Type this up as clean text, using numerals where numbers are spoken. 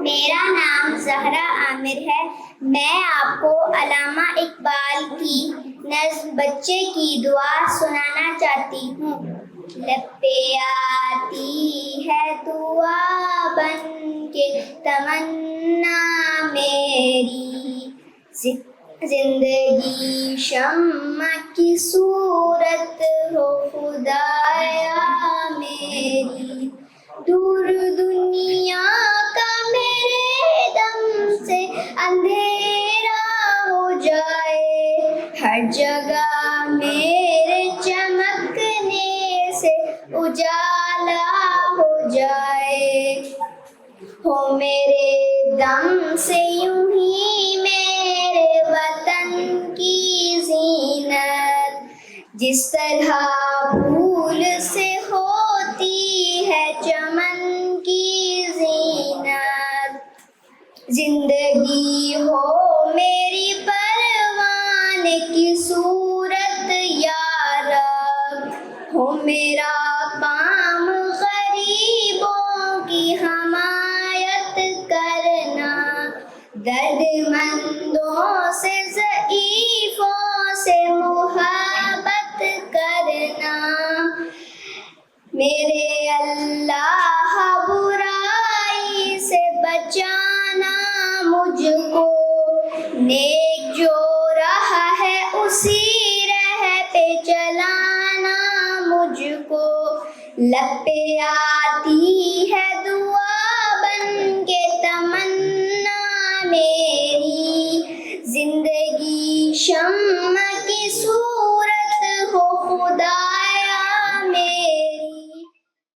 میرا نام زہرا عامر ہے۔ میں آپ کو علامہ اقبال کی نظم بچے کی دعا سنانا چاہتی ہوں۔ لب پہ آتی ہے دعا بن کے تمنا میری، زندگی شمع کی صورت ہو خدایا میری، دور دنیا کا میرے دم سے اندھیرا ہو جائے، ہر جگہ میرے چمکنے سے اجالا ہو جائے، ہو میرے دم سے یوں ہی میرے وطن کی زینت، جس طرح پھول سے ہوتی ہے چمن کی زینت، زندگی ہو میری پروانے کی صورت یا رب، ہو میرا کام غریبوں کی حمایت کرنا، درد مندوں سے ضعیفوں سے محبت کرنا، میرے اللہ برائی سے بچانا مجھ کو، نیک جو راہ ہے اسی راہ پہ چلانا مجھ کو، لب پہ آتی ہے